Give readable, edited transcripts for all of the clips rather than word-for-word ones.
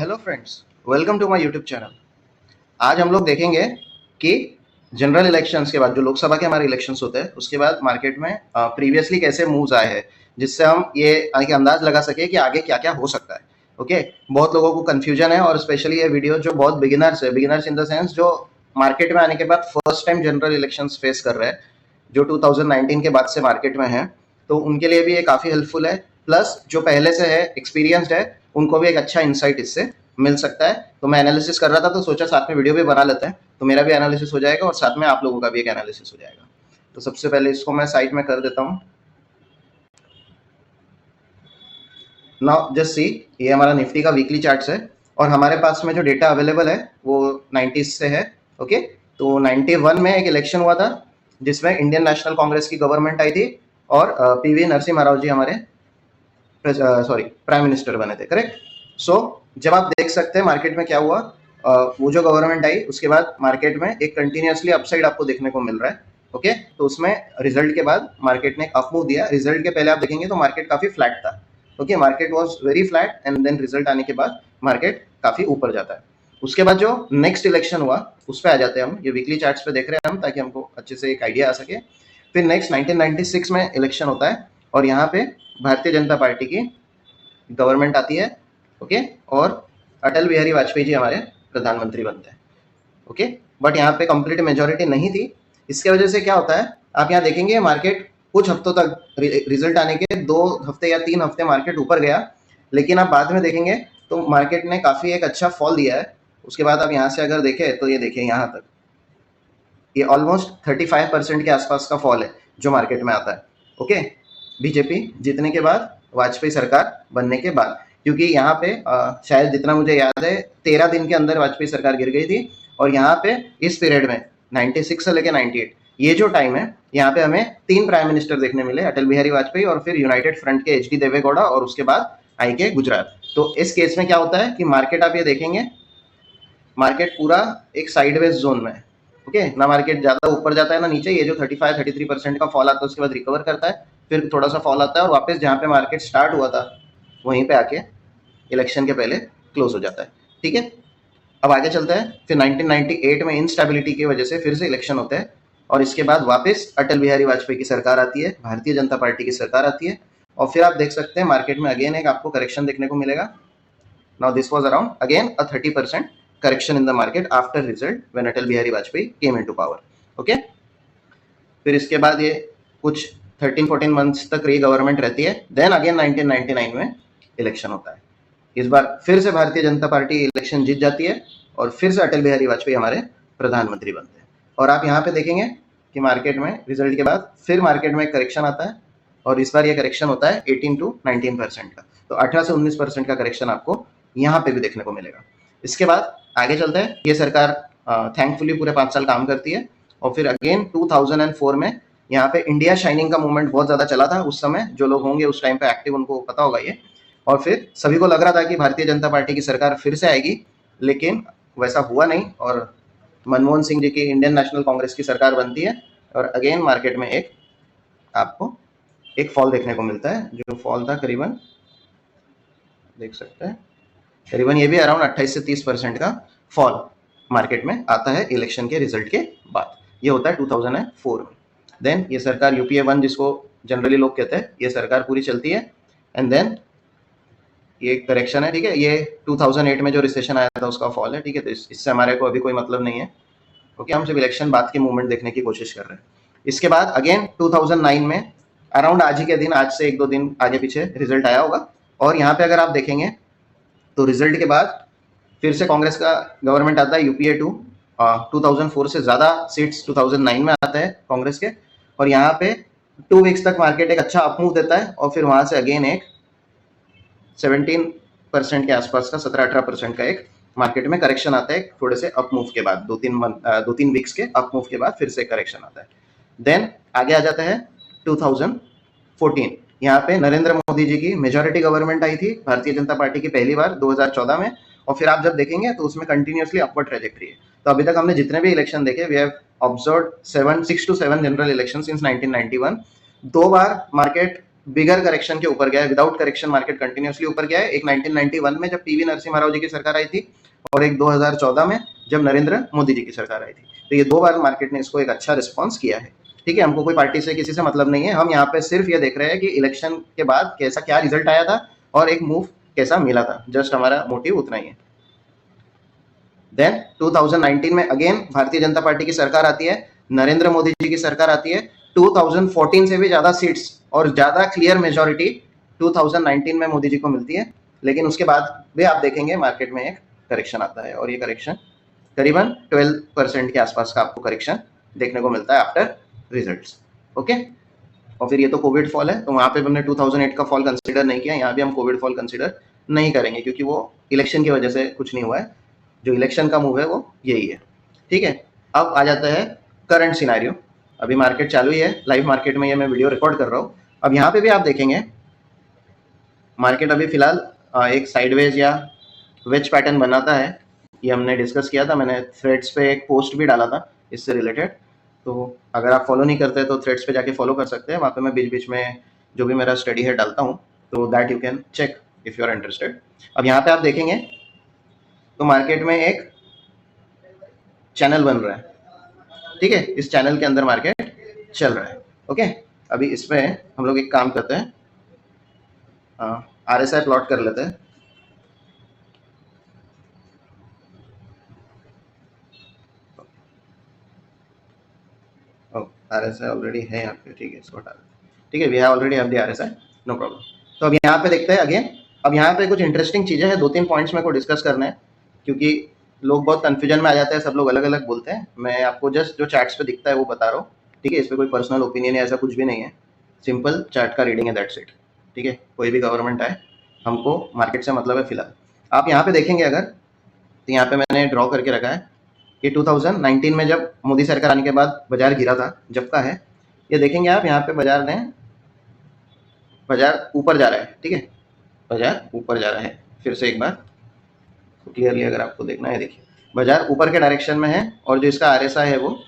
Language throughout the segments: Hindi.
Hello friends, welcome to my YouTube channel. आज हम लोग देखेंगे कि जनरल इलेक्शंस के बाद जो लोकसभा के हमारे इलेक्शंस होते हैं उसके बाद मार्केट में प्रीवियसली कैसे मूव्स आए हैं, जिससे हम ये आगे अंदाज लगा सके कि आगे क्या क्या हो सकता है। ओके, बहुत लोगों को कंफ्यूजन है और स्पेशली ये वीडियो जो बहुत बिगिनर्स है, बिगिनर्स इन द सेंस जो मार्केट में आने के बाद first time general elections face कर रहे हैं, जो 2019 के बाद से मार्केट में है, तो उनके लिए भी ये काफ़ी हेल्पफुल है। प्लस जो पहले से है, एक्सपीरियंस्ड है, उनको भी एक अच्छा इंसाइट इससे मिल सकता है। तो मैं एनालिसिस कर रहा था तो सोचा साथ में वीडियो भी बना लेते हैं, तो मेरा भी एनालिसिस हो जाएगा और साथ में आप लोगों का भी एक एनालिसिस हो जाएगा। तो सबसे पहले इसको मैं साइड में कर देता हूँ। नाउ जस्ट सी, ये हमारा निफ्टी का वीकली चार्ट्स है और हमारे पास में जो डेटा अवेलेबल है वो 90s से है। ओके, तो 91 में एक इलेक्शन हुआ था जिसमें इंडियन नेशनल कांग्रेस की गवर्नमेंट आई थी और पीवी नरसिम्हा राव जी हमारे प्राइम मिनिस्टर बने थे। करेक्ट। सो जब आप देख सकते हैं मार्केट में क्या हुआ, वो जो गवर्नमेंट आई उसके बाद मार्केट में एक कंटिन्यूसली अपसाइड आपको देखने को मिल रहा है। ओके, तो उसमें रिजल्ट के बाद मार्केट ने एक अप मूव दिया। रिजल्ट के पहले आप देखेंगे तो मार्केट काफी फ्लैट था। Okay, market was very flat and then result आने के बाद मार्केट काफी ऊपर जाता है। उसके बाद जो नेक्स्ट इलेक्शन हुआ उस पर आ जाते हैं हम। ये वीकली चार्ट्स पे देख रहे हैं हम ताकि हमको अच्छे से एक आइडिया आ सके। फिर नेक्स्ट 1996 में इलेक्शन होता है और यहाँ पे भारतीय जनता पार्टी की गवर्नमेंट आती है। ओके, और अटल बिहारी वाजपेयी जी हमारे प्रधानमंत्री बनते हैं। ओके, बट यहाँ पे कंप्लीट मेजोरिटी नहीं थी। इसके वजह से क्या होता है, आप यहाँ देखेंगे मार्केट कुछ हफ्तों तक, रिजल्ट आने के 2 हफ्ते या 3 हफ्ते मार्केट ऊपर गया, लेकिन आप बाद में देखेंगे तो मार्केट ने काफी एक अच्छा फॉल दिया है। उसके बाद आप यहाँ से अगर देखें तो ये देखिए यहाँ तक ये ऑलमोस्ट 35% के आसपास का फॉल है जो मार्केट में आता है। ओके, बीजेपी जीतने के बाद, वाजपेयी सरकार बनने के बाद, क्योंकि यहाँ पे शायद जितना मुझे याद है 13 दिन के अंदर वाजपेयी सरकार गिर गई थी। और यहाँ पे इस पीरियड में 96 से लेकर 98 ये जो टाइम है, यहाँ पे हमें 3 प्राइम मिनिस्टर देखने मिले, अटल बिहारी वाजपेयी और फिर यूनाइटेड फ्रंट के एच डी देवेगौड़ा और उसके बाद आई के गुजरात। तो इस केस में क्या होता है कि मार्केट आप ये देखेंगे, मार्केट पूरा एक साइडवेज जोन में है। ओके, ना मार्केट ज्यादा ऊपर जाता है ना नीचे। ये जो 35-33% का फॉल आता है उसके बाद रिकवर करता है, फिर थोड़ा सा फॉल आता है और वापस जहाँ पे मार्केट स्टार्ट हुआ था वहीं पे आके इलेक्शन के पहले क्लोज हो जाता है। ठीक है, अब आगे चलते हैं। फिर 1998 में इंस्टेबिलिटी की वजह से फिर से इलेक्शन होते हैं और इसके बाद वापस अटल बिहारी वाजपेयी की सरकार आती है, भारतीय जनता पार्टी की सरकार आती है और फिर आप देख सकते हैं मार्केट में अगेन एक आपको करेक्शन देखने को मिलेगा। Now this was around again a 30% correction in the market after result when Atal Bihari Vajpayee came into power. Okay, फिर इसके बाद ये कुछ 13-14 मंथ्स तक ये गवर्नमेंट रहती है। देन अगेन 1999 में इलेक्शन होता है। इस बार फिर से भारतीय जनता पार्टी इलेक्शन जीत जाती है और फिर से अटल बिहारी वाजपेयी हमारे प्रधानमंत्री बनते हैं। और आप यहाँ पे देखेंगे कि मार्केट में रिजल्ट के बाद फिर मार्केट में करेक्शन आता है और इस बार ये करेक्शन होता है 18 to 19% का। तो 18 से 19% का करेक्शन आपको यहाँ पे भी देखने को मिलेगा। इसके बाद आगे चलते हैं। ये सरकार थैंकफुली पूरे 5 साल काम करती है और फिर अगेन 2004 में यहाँ पे इंडिया शाइनिंग का मूवमेंट बहुत ज्यादा चला था उस समय। जो लोग होंगे उस टाइम पे एक्टिव उनको पता होगा ये। और फिर सभी को लग रहा था कि भारतीय जनता पार्टी की सरकार फिर से आएगी, लेकिन वैसा हुआ नहीं और मनमोहन सिंह जी की इंडियन नेशनल कांग्रेस की सरकार बनती है और अगेन मार्केट में एक आपको एक फॉल देखने को मिलता है। जो फॉल था करीबन देख सकते हैं, करीबन ये भी अराउंड 28 से 30% का फॉल मार्केट में आता है इलेक्शन के रिजल्ट के बाद। ये होता है 2004 में। देन ये सरकार यूपीए 1 जिसको जनरली लोग कहते हैं, ये सरकार पूरी चलती है एंड देन ये एक करेक्शन है। ठीक है, ये 2008 में जो रिसेशन आया था उसका फॉल है। ठीक है, तो इससे हमारे को अभी कोई मतलब नहीं है क्योंकि हम सिर्फ इलेक्शन बाद के मूवमेंट देखने की कोशिश कर रहे हैं। इसके बाद अगेन 2009 में अराउंड आज ही के दिन, आज से 1-2 दिन आगे पीछे रिजल्ट आया होगा और यहाँ पे अगर आप देखेंगे तो रिजल्ट के बाद फिर से कांग्रेस का गवर्नमेंट आता है, यूपीए 2। 2004 से ज्यादा सीट्स 2009 में आता है कांग्रेस के और यहाँ पे 2 वीक्स तक मार्केट एक अच्छा अपमूव देता है और फिर वहां से अगेन एक 17% के आसपास का, 17-18% का एक मार्केट में करेक्शन आता है थोड़े से अपमूव के बाद। 2-3 वीक्स के अपमूव के बाद फिर से करेक्शन आता है। देन आगे आ जाता है 2014। यहाँ पे नरेंद्र मोदी जी की मेजोरिटी गवर्नमेंट आई थी, भारतीय जनता पार्टी की पहली बार 2014 में। और फिर आप जब देखेंगे तो उसमें कंटिन्यूसली अपवर्ड ट्रेजेक्टरी है। तो अभी तक हमने जितने भी इलेक्शन देखे, we have observed 6 to 7 general election since 1991। 2 बार मार्केट बिगर करेक्शन के ऊपर गया है, विदाउट करेक्शन मार्केट कंटिन्यूसली ऊपर गया है। एक 1991 में जब पीवी नरसिम्हा राव जी की सरकार आई थी, और एक 2014 में जब नरेंद्र मोदी जी की सरकार आई थी। तो ये 2 बार मार्केट ने इसको एक अच्छा रिस्पॉन्स किया है। ठीक है, हमको कोई पार्टी से किसी से मतलब नहीं है, हम यहाँ पे सिर्फ ये देख रहे हैं कि इलेक्शन के बाद कैसा क्या रिजल्ट आया था और एक मूव कैसा मिला था, जस्ट हमारा मोटिव उतना ही है। देन 2019 में अगेन भारतीय जनता पार्टी की सरकार आती है, नरेंद्र मोदी जी की सरकार आती है। 2014 से भी ज्यादा सीट्स और ज्यादा क्लियर मेजोरिटी 2019 में मोदी जी को मिलती है, लेकिन उसके बाद भी आप देखेंगे मार्केट में एक करेक्शन आता है, और ये करेक्शन करीबन 12% के आसपास का आपको करेक्शन देखने को मिलता है आफ्टर रिजल्ट्स। ओके, और फिर ये तो कोविड फॉल है, तो वहां पे हमने 2008 का फॉल कंसीडर नहीं किया, यहाँ भी हम कोविड फॉल कंसीडर नहीं करेंगे क्योंकि वो इलेक्शन की वजह से कुछ नहीं हुआ है। जो इलेक्शन का मूव है वो यही है। ठीक है, अब आ जाता है करंट सिनारियो। अभी मार्केट चालू ही है, लाइव मार्केट में ये मैं वीडियो रिकॉर्ड कर रहा हूँ। अब यहाँ पे भी आप देखेंगे मार्केट अभी फिलहाल एक साइडवेज या वेज पैटर्न बनाता है, ये हमने डिस्कस किया था, मैंने थ्रेड्स पे एक पोस्ट भी डाला था इससे रिलेटेड, तो अगर आप फॉलो नहीं करते तो थ्रेड्स पे जाके फॉलो कर सकते हैं, वहाँ पे मैं बीच बीच में जो भी मेरा स्टडी है डालता हूँ, तो that you can check if you are interested. अब यहाँ पे आप देखेंगे तो मार्केट में एक चैनल बन रहा है। ठीक है, इस चैनल के अंदर मार्केट चल रहा है। ओके, अभी इसमें हम लोग एक काम करते हैं, RSI प्लॉट कर लेते हैं। RSI ऑलरेडी है यहाँ पे, ठीक है, इसको हटा देते। ठीक है, we have already have the RSI, no problem. तो अब यहाँ पे देखते हैं अगेन, अब यहाँ पे कुछ इंटरेस्टिंग चीजें हैं, 2-3 पॉइंट्स मेरे को डिस्कस करने हैं क्योंकि लोग बहुत कंफ्यूजन में आ जाते हैं, सब लोग अलग अलग बोलते हैं। मैं आपको जस्ट जो चार्ट्स पे दिखता है वो बता रहा हूँ। ठीक है, इस पर कोई पर्सनल ओपिनियन है ऐसा कुछ भी नहीं है, सिंपल चार्ट का रीडिंग है, दैट्स इट। ठीक है, कोई भी गवर्नमेंट आए हमको मार्केट से मतलब है फिलहाल। आप यहाँ पे देखेंगे अगर, तो यहाँ पे मैंने ड्रॉ करके रखा है कि 2019 में जब मोदी सरकार आने के बाद बाजार गिरा था, जब का है ये देखेंगे आप, यहाँ पे बाजार ऊपर जा रहा है। ठीक है, बाजार ऊपर जा रहा है, फिर से एक बार तो क्लियरली अगर आपको देखना है, देखिए बाजार ऊपर के डायरेक्शन में है और जो इसका RSI है वो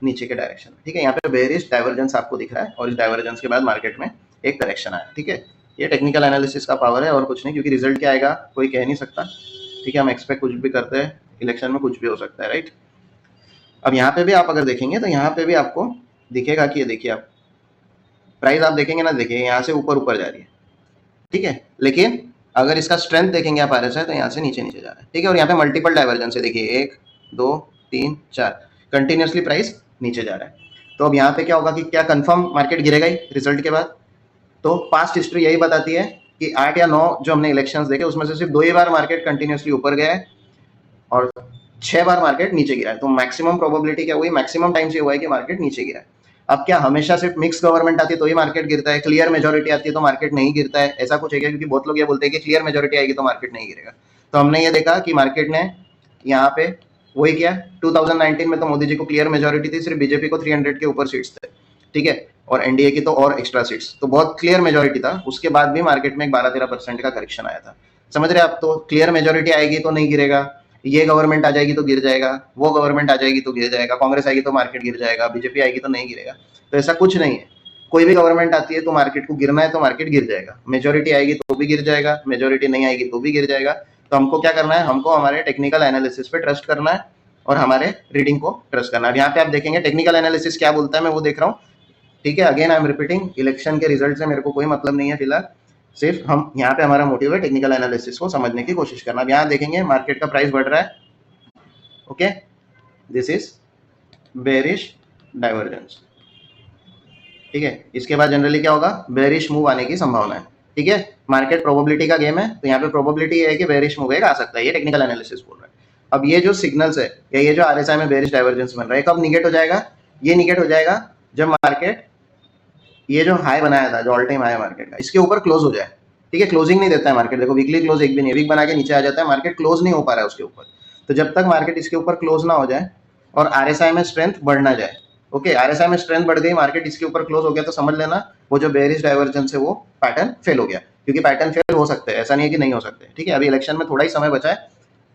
नीचे के डायरेक्शन में। ठीक है, यहाँ पे बेयरिश डाइवर्जेंस आपको दिख रहा है और इस डाइवर्जेंस के बाद मार्केट में एक करेक्शन आया। ठीक है, ये टेक्निकल एनालिसिस का पावर है और कुछ नहीं, क्योंकि रिजल्ट क्या आएगा कोई कह नहीं सकता। ठीक है, हम एक्सपेक्ट कुछ भी करते हैं, इलेक्शन में कुछ भी हो सकता है, राइट। अब यहाँ पे भी आप अगर देखेंगे तो यहाँ पे भी आपको दिखेगा कि ये देखिए आप प्राइस आप देखेंगे ना, देखिए यहाँ से ऊपर ऊपर जा रही है। ठीक है, लेकिन अगर इसका स्ट्रेंथ देखेंगे आप RSI तो यहाँ से नीचे नीचे जा रहा है। ठीक है, और यहाँ पे मल्टीपल डाइवर्जेंस है, देखिए 1 2 3 4 कंटिन्यूसली प्राइस नीचे जा रहा है। तो अब यहाँ पे क्या होगा कि क्या कंफर्म मार्केट गिरेगा ही रिजल्ट के बाद? तो पास्ट हिस्ट्री यही बताती है कि 8 या 9 जो हमने इलेक्शंस देखे उसमें से सिर्फ 2 ही बार मार्केट कंटिन्यूसली ऊपर गया है और 6 बार मार्केट नीचे गिरा है। तो मैक्सिमम प्रोबेबिलिटी क्या हुई, मैक्सिमम टाइम से हुआ है कि मार्केट नीचे गिरा है। अब क्या हमेशा सिर्फ मिक्स गवर्नमेंट आती है तो ही मार्केट गिरता है, क्लियर मेजोरिटी आती है तो मार्केट नहीं गिरता है, ऐसा कुछ है क्या? क्योंकि बहुत लोग ये बोलते हैं कि क्लियर मेजोरिटी आएगी तो मार्केट नहीं गिरेगा। तो हमने ये देखा कि मार्केट ने यहाँ पे वही किया। 2019 में तो मोदी जी को क्लियर मेजोरिटी थी, सिर्फ बीजेपी को 300 के ऊपर सीट्स थे। ठीक है, और एनडीए की तो और एक्स्ट्रा सीट्स, तो बहुत क्लियर मेजोरिटी था। उसके बाद भी मार्केट में एक 12-13% का करेक्शन आया था। समझ रहे आप? तो क्लियर मेजोरिटी आएगी तो नहीं गिरेगा, ये गवर्नमेंट आ जाएगी तो गिर जाएगा, वो गवर्नमेंट आ जाएगी तो गिर जाएगा, कांग्रेस आएगी तो मार्केट गिर जाएगा, बीजेपी आएगी तो नहीं गिरेगा। तो ऐसा कुछ नहीं है, कोई भी गवर्नमेंट आती है तो मार्केट को गिरना है तो मार्केट गिर जाएगा, मेजोरिटी आएगी तो भी गिर जाएगा, मेजोरिटी नहीं आएगी तो भी गिर जाएगा। तो हमको क्या करना है, हमको हमारे टेक्निकल एनालिसिस पे ट्रस्ट करना है और हमारे रीडिंग को ट्रस्ट करना है। यहाँ पे आप देखेंगे टेक्निकल एनालिसिस क्या बोलता है, मैं वो देख रहा हूँ। ठीक है, again I am repeating, election के रिजल्ट से मेरे को कोई मतलब नहीं है फिलहाल, सिर्फ हम यहाँ पे हमारा मोटिव है टेक्निकल एनालिसिस को समझने की कोशिश करना। अब यहाँ देखेंगे मार्केट का प्राइस बढ़ रहा है, okay, this is bearish divergence. ठीक है, इसके बाद जनरली क्या होगा, बेरिश मूव आने की संभावना है। ठीक है, मार्केट प्रोबेबिलिटी का गेम है, तो यहाँ पे प्रोबेबिलिटी है कि बेरिश मूव एक आ सकता है, ये टेक्निकल एनालिसिस बोल रहा है। अब ये जो सिग्नल्स है या ये जो RSI में बेरिश डाइवर्जेंस बन रहा है, कब निगेट हो जाएगा? ये निगेट हो जाएगा जब मार्केट ये जो हाई बनाया था, जो ऑल टाइम हाई है मार्केट का, इसके ऊपर क्लोज हो जाए। ठीक है, क्लोजिंग नहीं देता है मार्केट, देखो वीकली क्लोज एक भी नहीं, वीक बना के नीचे आ जाता है, मार्केट क्लोज नहीं हो पा रहा है उसके ऊपर। तो जब तक मार्केट इसके ऊपर क्लोज ना हो जाए और RSI में स्ट्रेंथ बढ़ ना जाए, ओके, RSI में स्ट्रेंथ बढ़ गई, मार्केट इसके ऊपर क्लोज हो गया, तो समझ लेना वो जो बेरिश डाइवर्जेंस है वो पैटर्न फेल हो गया। क्योंकि पैटर्न फेल हो सकते हैं, ऐसा नहीं है कि नहीं हो सकते। ठीक है, अभी इलेक्शन में थोड़ा ही समय बचा है,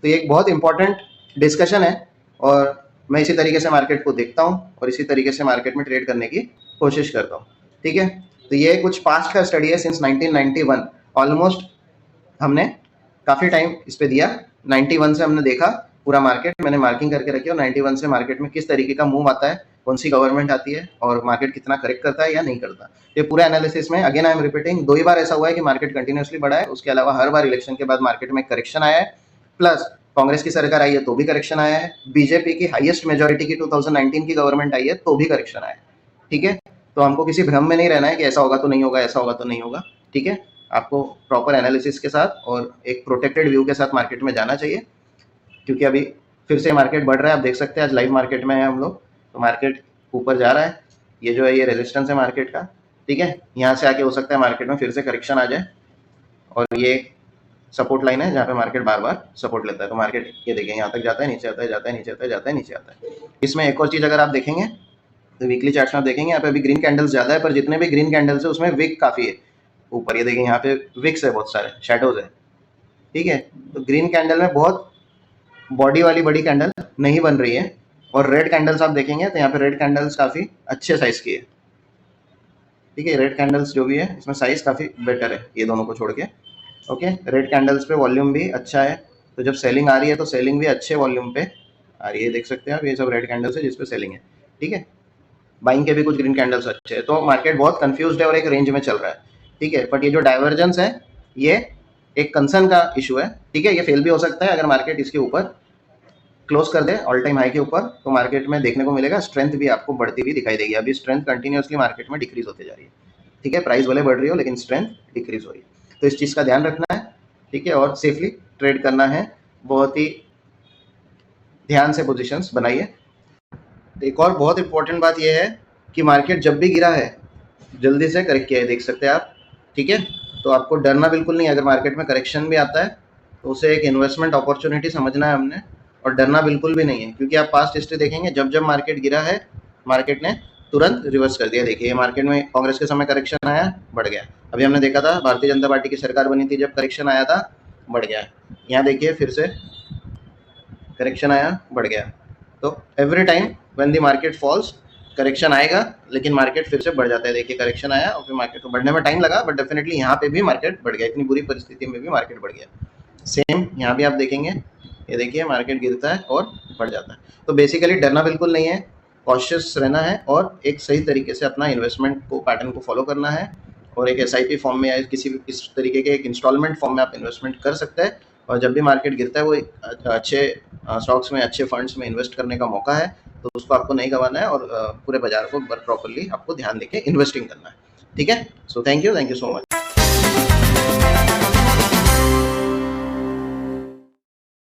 तो ये एक बहुत इंपॉर्टेंट डिस्कशन है और मैं इसी तरीके से मार्केट को देखता हूँ और इसी तरीके से मार्केट में ट्रेड करने की कोशिश करता हूँ। ठीक है, तो ये कुछ पास्ट का स्टडी है, सिंस 1991 ऑलमोस्ट हमने काफ़ी टाइम इस पे दिया। 91 से हमने देखा पूरा मार्केट, मैंने मार्किंग करके रखी और 91 से मार्केट में किस तरीके का मूव आता है, कौन सी गवर्नमेंट आती है और मार्केट कितना करेक्ट करता है या नहीं करता। ये पूरा एनालिसिस में अगेन आई एम रिपीटिंग, 2 ही बार ऐसा हुआ है कि मार्केट कंटिन्यूसली बढ़ा है, उसके अलावा हर बार इलेक्शन के बाद मार्केट में करेक्शन आया है, प्लस कांग्रेस की सरकार आई है तो भी करेक्शन आया है, बीजेपी की हाईएस्ट मेजोरिटी की 2019 की गवर्नमेंट आई है तो भी करेक्शन आया है। ठीक है, तो हमको किसी भ्रम में नहीं रहना है कि ऐसा होगा तो नहीं होगा, ऐसा होगा तो नहीं होगा। ठीक है, आपको प्रॉपर एनालिसिस के साथ और एक प्रोटेक्टेड व्यू के साथ मार्केट में जाना चाहिए, क्योंकि अभी फिर से मार्केट बढ़ रहा है। आप देख सकते हैं आज लाइव मार्केट में है हम लोग, तो मार्केट ऊपर जा रहा है। ये जो है ये रेजिस्टेंस है मार्केट का। ठीक है, यहाँ से आके हो सकता है मार्केट में फिर से करेक्शन आ जाए, और ये सपोर्ट लाइन है जहाँ पे मार्केट बार बार सपोर्ट लेता है। तो मार्केट ये देखिए यहाँ तक जाता है, नीचे आता है, जाता है, नीचे आता है, जाता है, नीचे आता है। इसमें एक और चीज़ अगर आप देखेंगे तो वीकली चार्ट्स में आप देखेंगे यहाँ पे अभी ग्रीन कैंडल्स ज़्यादा है, पर जितने भी ग्रीन कैंडल्स है उसमें विक काफ़ी है ऊपर। ये देखिए यहाँ पे विक्स है, बहुत सारे शैडोज है। ठीक है, तो ग्रीन कैंडल में बहुत बॉडी वाली बड़ी कैंडल नहीं बन रही है, और रेड कैंडल्स आप देखेंगे तो यहाँ पे रेड कैंडल्स काफ़ी अच्छे साइज की है। ठीक है, रेड कैंडल्स जो भी है इसमें साइज काफ़ी बेटर है ये दोनों को छोड़ के। ओके, रेड कैंडल्स पे वॉल्यूम भी अच्छा है, तो जब सेलिंग आ रही है तो सेलिंग भी अच्छे वॉल्यूम पे आ रही है। देख सकते हैं आप, ये सब रेड कैंडल्स है जिसपे सेलिंग है। ठीक है, बाइंग के भी कुछ ग्रीन कैंडल्स अच्छे हैं, तो मार्केट बहुत कंफ्यूज्ड है और एक रेंज में चल रहा है। ठीक है, बट ये जो डाइवर्जेंस है ये एक कंसर्न का इशू है। ठीक है, ये फेल भी हो सकता है अगर मार्केट इसके ऊपर क्लोज कर दे ऑल टाइम हाई के ऊपर, तो मार्केट में देखने को मिलेगा स्ट्रेंथ भी आपको बढ़ती हुई दिखाई देगी। अभी स्ट्रेंथ कंटिन्यूअसली मार्केट में डिक्रीज होते जा रही है। ठीक है, प्राइस भले बढ़ रही हो लेकिन स्ट्रेंथ डिक्रीज हो रही है, तो इस चीज़ का ध्यान रखना है। ठीक है, और सेफली ट्रेड करना है, बहुत ही ध्यान से पोजीशंस बनाइए। एक और बहुत इंपॉर्टेंट बात यह है कि मार्केट जब भी गिरा है जल्दी से करेक्ट किया है, देख सकते हैं आप। ठीक है, तो आपको डरना बिल्कुल नहीं है, अगर मार्केट में करेक्शन भी आता है तो उसे एक इन्वेस्टमेंट अपॉर्चुनिटी समझना है हमने, और डरना बिल्कुल भी नहीं है, क्योंकि आप पास्ट हिस्ट्री देखेंगे जब जब मार्केट गिरा है मार्केट ने तुरंत रिवर्स कर दिया। देखिए मार्केट में कांग्रेस के समय करेक्शन आया, बढ़ गया। अभी हमने देखा था भारतीय जनता पार्टी की सरकार बनी थी, जब करेक्शन आया था बढ़ गया। यहाँ देखिए फिर से करेक्शन आया, बढ़ गया। तो every time when the market falls correction आएगा, लेकिन मार्केट फिर से बढ़ जाता है। देखिए करेक्शन आया और फिर मार्केट को बढ़ने में टाइम लगा, बट डेफिनेटली यहाँ पे भी मार्केट बढ़ गया, इतनी बुरी परिस्थिति में भी मार्केट बढ़ गया। सेम यहाँ भी आप देखेंगे, ये देखिए मार्केट गिरता है और बढ़ जाता है। तो बेसिकली डरना बिल्कुल नहीं है, कॉशियस रहना है और एक सही तरीके से अपना इन्वेस्टमेंट को पैटर्न को फॉलो करना है, और एक SIP फॉर्म में या किसी भी इस तरीके के एक इंस्टॉलमेंट फॉर्म में आप इन्वेस्टमेंट कर सकते हैं। और जब भी मार्केट गिरता है वो अच्छे स्टॉक्स में, अच्छे फंड्स में इन्वेस्ट करने का मौका है, तो उसको आपको नहीं गंवाना है, और पूरे बाजार को प्रॉपर्ली आपको ध्यान देके इन्वेस्टिंग करना है। ठीक है, so thank you so much.